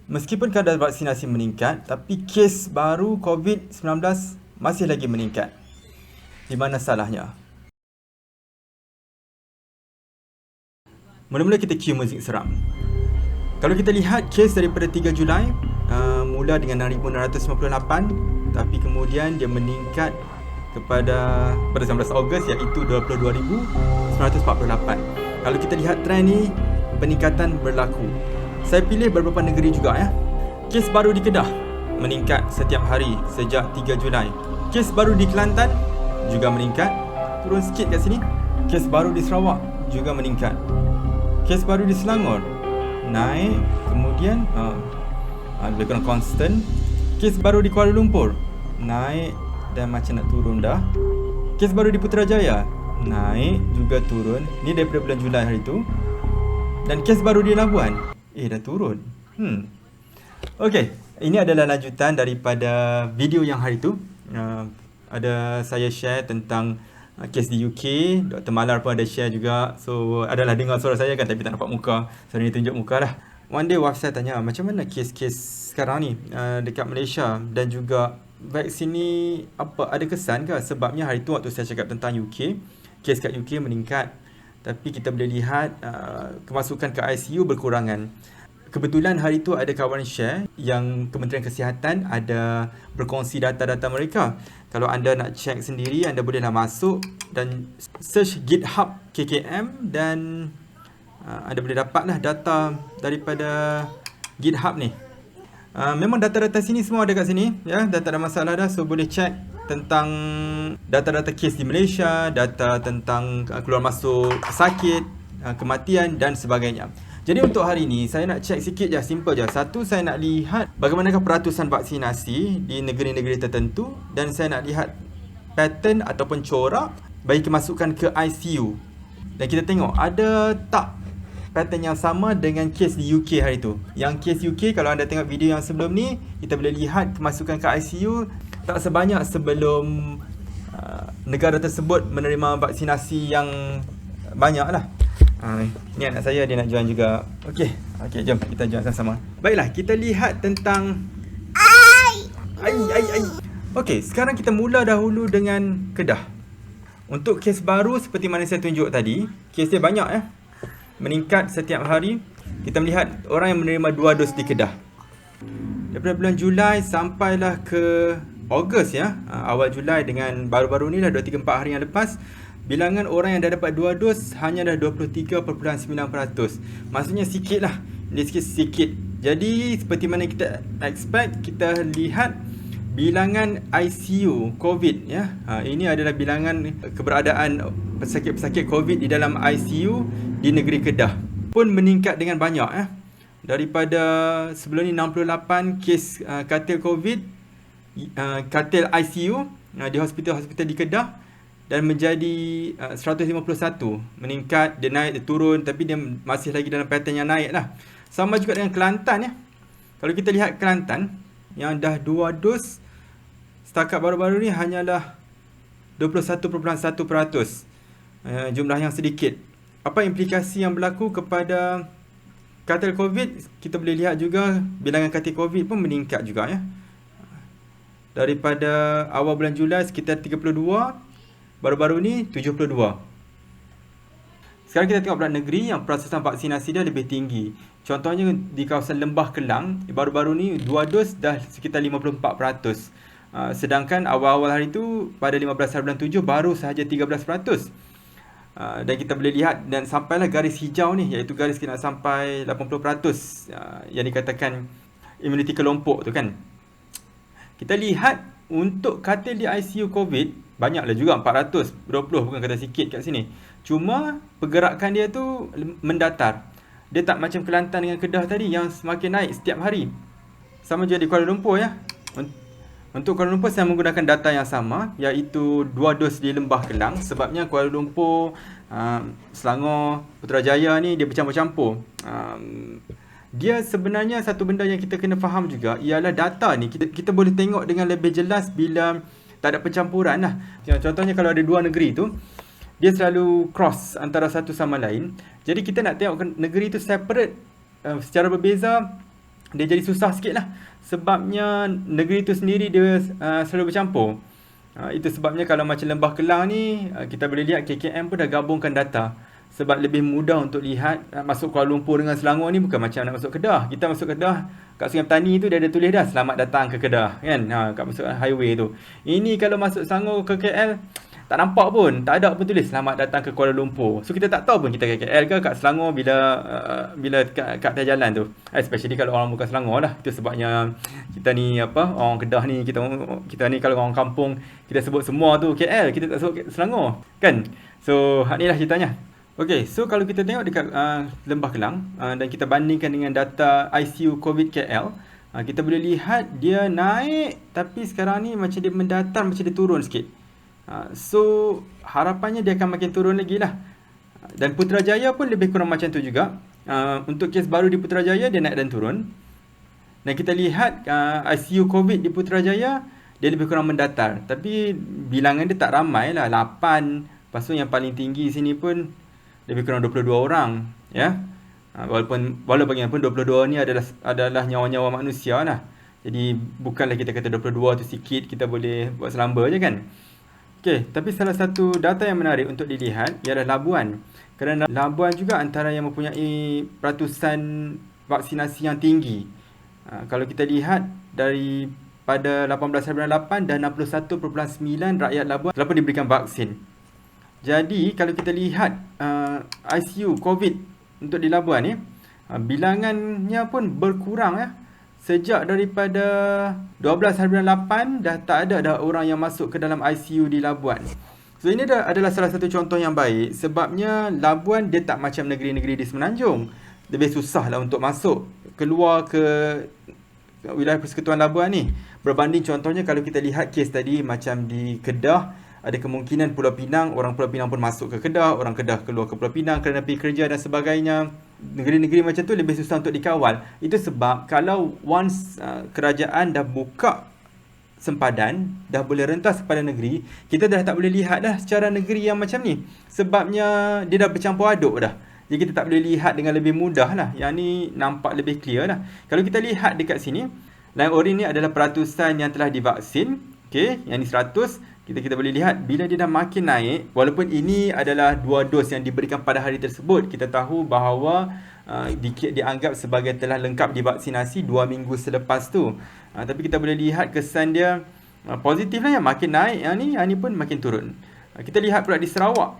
Meskipun kadar vaksinasi meningkat, tapi kes baru COVID-19 masih lagi meningkat. Di mana salahnya? Mula-mula kita cue muzik seram. Kalau kita lihat kes daripada 3 Julai, mula dengan 6,658, tapi kemudian dia meningkat pada 19 Ogos iaitu 22,948. Kalau kita lihat trend ni, peningkatan berlaku. Saya pilih beberapa negeri juga ya. Kes baru di Kedah meningkat setiap hari sejak 3 Julai. Kes baru di Kelantan juga meningkat. Turun sikit kat sini. Kes baru di Sarawak juga meningkat. Kes baru di Selangor naik, kemudian lebih kurang konstan. Kes baru di Kuala Lumpur naik dan macam nak turun dah. Kes baru di Putrajaya naik juga turun. Ni daripada bulan Julai hari tu. Dan kes baru di Labuan dah turun. Okey, ini adalah lanjutan daripada video yang hari tu. Ada saya share tentang kes di UK. Dr. Malar pun ada share juga. So adalah dengar suara saya kan, tapi tak nampak muka. So ni tunjuk muka lah. One day wife saya tanya, macam mana kes-kes sekarang ni dekat Malaysia, dan juga vaksin ni ada kesan ke? Sebabnya hari tu waktu saya cakap tentang UK, kes kat UK meningkat, tapi kita boleh lihat kemasukan ke ICU berkurangan. Kebetulan hari tu ada kawan share yang Kementerian Kesihatan ada berkongsi data-data mereka. Kalau anda nak check sendiri, anda bolehlah masuk dan search GitHub KKM dan anda boleh dapatlah data daripada GitHub ni. Memang data-data sini semua ada kat sini ya, dah tak ada masalah dah. So boleh check tentang data-data kes di Malaysia, data tentang keluar masuk sakit, kematian dan sebagainya. Jadi untuk hari ni saya nak check sikit je, simple je. Satu, saya nak lihat bagaimanakah peratusan vaksinasi di negeri-negeri tertentu, dan saya nak lihat pattern ataupun corak bagi kemasukan ke ICU. Dan kita tengok ada tak pattern yang sama dengan kes di UK hari tu. Yang kes UK, kalau anda tengok video yang sebelum ni, kita boleh lihat kemasukan ke ICU tak sebanyak sebelum negara tersebut menerima vaksinasi yang banyak lah. Ni anak saya, dia nak join juga. Okey, jom kita join sama-sama. Baiklah, kita lihat tentang Ai. Okey, sekarang kita mula dahulu dengan Kedah. Untuk kes baru seperti mana saya tunjuk tadi, kes dia banyak meningkat setiap hari. Kita melihat orang yang menerima 2 dos di Kedah. Daripada bulan Julai sampailah ke Ogos awal Julai dengan baru-baru ni lah 2-3-4 hari yang lepas, bilangan orang yang dah dapat 2 dos hanya dah 23.9%. Maksudnya sikit lah. Ini sikit. Jadi seperti mana kita expect, kita lihat bilangan ICU COVID ini adalah bilangan keberadaan pesakit-pesakit COVID di dalam ICU di negeri Kedah pun meningkat dengan banyak daripada sebelum ni 68 kes katil COVID, katil ICU di hospital-hospital di Kedah, dan menjadi 151. Meningkat, dia naik, dia turun, tapi dia masih lagi dalam pattern yang naik lah. Sama juga dengan Kelantan Kalau kita lihat Kelantan yang dah 2 dos, setakat baru-baru ni hanyalah 21.1%. Jumlah yang sedikit. Apa implikasi yang berlaku kepada katil COVID? Kita boleh lihat juga bilangan katil COVID pun meningkat juga daripada awal bulan Julai sekitar 32, baru-baru ni 72. Sekarang kita tengok pula negeri yang prosesan vaksinasi dia lebih tinggi. Contohnya di kawasan Lembah Kelang, baru-baru ni 2 dos dah sekitar 54%. Sedangkan awal-awal hari tu pada 15 hari bulan 7 baru sahaja 13%. Dan kita boleh lihat dan sampailah garis hijau ni, iaitu garis kita nak sampai 80% yang dikatakan immunity kelompok tu kan. Kita lihat untuk katil di ICU COVID banyaklah juga, 420, bukan kata sikit kat sini. Cuma pergerakan dia tu mendatar. Dia tak macam Kelantan dengan Kedah tadi yang semakin naik setiap hari. Sama juga di Kuala Lumpur Untuk Kuala Lumpur saya menggunakan data yang sama, iaitu 2 dos di Lembah Kelang. Sebabnya Kuala Lumpur, Selangor, Putrajaya ni dia bercampur-campur. Dia sebenarnya satu benda yang kita kena faham juga ialah data ni kita boleh tengok dengan lebih jelas bila tak ada pencampuran lah. Contohnya kalau ada 2 negeri tu, dia selalu cross antara satu sama lain. Jadi kita nak tengok negeri tu separate secara berbeza dia jadi susah sikit lah. Sebabnya negeri itu sendiri dia selalu bercampur. Itu sebabnya kalau macam Lembah Kelang ni, kita boleh lihat KKM pun dah gabungkan data. Sebab lebih mudah untuk lihat masuk Kuala Lumpur dengan Selangor ni bukan macam nak masuk Kedah. Kita masuk Kedah, kat Sungai Petani tu dia ada tulis dah selamat datang ke Kedah kan. Kat masuk highway tu. Ini kalau masuk Selangor ke KL tak nampak pun, tak ada pun tulis selamat datang ke Kuala Lumpur. So kita tak tahu pun kita kat KL ke kat Selangor bila kat atas jalan tu. Especially kalau orang bukan Selangor lah. Itu sebabnya kita ni orang Kedah ni kita ni kalau orang kampung kita sebut semua tu KL, kita tak sebut Selangor kan. So ni lah ceritanya. Okay, so kalau kita tengok dekat Lembah Kelang dan kita bandingkan dengan data ICU COVID KL, kita boleh lihat dia naik tapi sekarang ni macam dia mendatar, macam dia turun sikit. So harapannya dia akan makin turun lagi lah. Dan Putrajaya pun lebih kurang macam tu juga. Untuk kes baru di Putrajaya dia naik dan turun. Dan kita lihat ICU COVID di Putrajaya dia lebih kurang mendatar. Tapi bilangan dia tak ramai lah, 8. Lepas tu yang paling tinggi sini pun lebih kurang 22 orang, ya. Walaupun bagaimanapun 22 ni adalah nyawa-nyawa manusia lah. Jadi bukanlah kita kata 22 tu sikit kita boleh buat selamba je kan. Okey, tapi salah satu data yang menarik untuk dilihat ialah Labuan. Kerana Labuan juga antara yang mempunyai peratusan vaksinasi yang tinggi. Kalau kita lihat daripada 1898 dan 61.9 rakyat Labuan telah pun diberikan vaksin. Jadi kalau kita lihat ICU COVID untuk di Labuan ni, bilangannya pun berkurang ya. Sejak daripada 12 hari bulan 8 dah tak ada dah orang yang masuk ke dalam ICU di Labuan. So ini adalah salah satu contoh yang baik sebabnya Labuan dia tak macam negeri-negeri di Semenanjung. Lebih susah lah untuk masuk keluar ke wilayah Persekutuan Labuan ni. Berbanding contohnya kalau kita lihat kes tadi macam di Kedah, ada kemungkinan Pulau Pinang, orang Pulau Pinang pun masuk ke Kedah, orang Kedah keluar ke Pulau Pinang kerana pergi kerja dan sebagainya. Negeri-negeri macam tu lebih susah untuk dikawal. Itu sebab kalau once kerajaan dah buka sempadan, dah boleh rentas kepada negeri, kita dah tak boleh lihat dah secara negeri yang macam ni. Sebabnya dia dah bercampur aduk dah. Jadi kita tak boleh lihat dengan lebih mudah lah. Yang ni nampak lebih clear lah. Kalau kita lihat dekat sini, line orange ni adalah peratusan yang telah divaksin. Okay, yang ni 100. Kita boleh lihat bila dia dah makin naik, walaupun ini adalah 2 dos yang diberikan pada hari tersebut, kita tahu bahawa dianggap sebagai telah lengkap divaksinasi 2 minggu selepas tu. Tapi kita boleh lihat kesan dia positif lah, yang makin naik, yang ni pun makin turun. Kita lihat pula di Sarawak.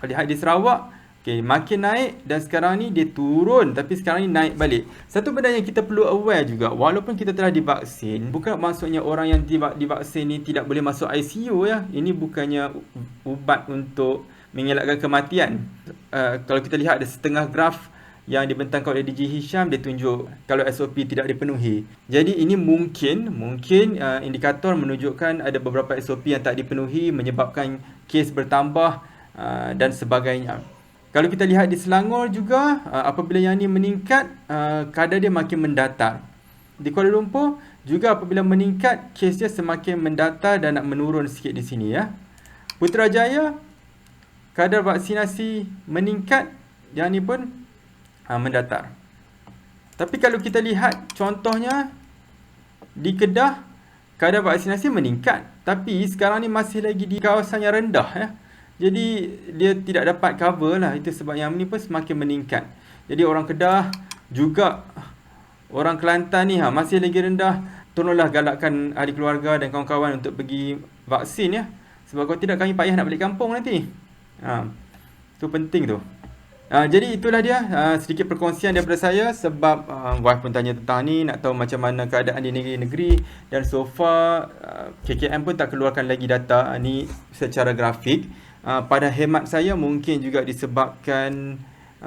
Kalau lihat di Sarawak, okay, makin naik dan sekarang ni dia turun tapi sekarang ni naik balik. Satu benda yang kita perlu aware juga, walaupun kita telah divaksin, bukan maksudnya orang yang divaksin ni tidak boleh masuk ICU ya. Ini bukannya ubat untuk mengelakkan kematian. Kalau kita lihat ada setengah graf yang dibentangkan oleh DJ Hisham, dia tunjuk kalau SOP tidak dipenuhi. Jadi ini mungkin indikator menunjukkan ada beberapa SOP yang tak dipenuhi menyebabkan kes bertambah dan sebagainya. Kalau kita lihat di Selangor juga, apabila yang ni meningkat, kadar dia makin mendatar. Di Kuala Lumpur juga apabila meningkat, kes dia semakin mendatar dan nak menurun sikit di sini ya. Putrajaya, kadar vaksinasi meningkat, yang ni pun mendatar. Tapi kalau kita lihat contohnya di Kedah, kadar vaksinasi meningkat, tapi sekarang ni masih lagi di kawasan yang rendah ya. Jadi dia tidak dapat cover lah. Itu sebab yang ni pun semakin meningkat. Jadi orang Kedah juga, orang Kelantan ni masih lagi rendah. Tolonglah galakkan ahli keluarga dan kawan-kawan untuk pergi vaksin ya. Sebab kalau tidak kami payah nak balik kampung nanti. Itu penting tu. Jadi itulah dia sedikit perkongsian daripada saya. Sebab wife pun tanya tentang ni, nak tahu macam mana keadaan di negeri-negeri. Dan so far KKM pun tak keluarkan lagi data ni secara grafik. Pada hemat saya mungkin juga disebabkan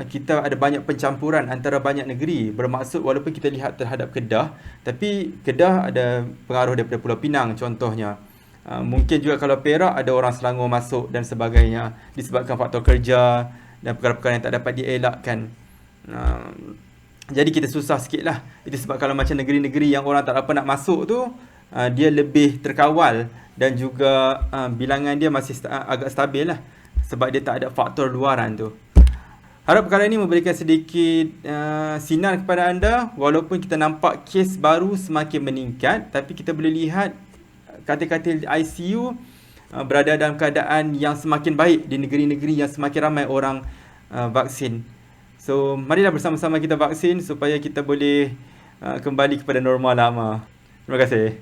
kita ada banyak pencampuran antara banyak negeri. Bermaksud walaupun kita lihat terhadap Kedah, tapi Kedah ada pengaruh daripada Pulau Pinang contohnya. Mungkin juga kalau Perak ada orang Selangor masuk dan sebagainya, disebabkan faktor kerja dan perkara-perkara yang tak dapat dielakkan. Jadi kita susah sikit lah. Itu sebab kalau macam negeri-negeri yang orang tak apa nak masuk tu, dia lebih terkawal dan juga bilangan dia masih agak stabil lah. Sebab dia tak ada faktor luaran tu. Harap perkara ini memberikan sedikit sinar kepada anda. Walaupun kita nampak kes baru semakin meningkat, tapi kita boleh lihat katil-katil ICU berada dalam keadaan yang semakin baik di negeri-negeri yang semakin ramai orang vaksin. So, marilah bersama-sama kita vaksin supaya kita boleh kembali kepada normal lama. Terima kasih.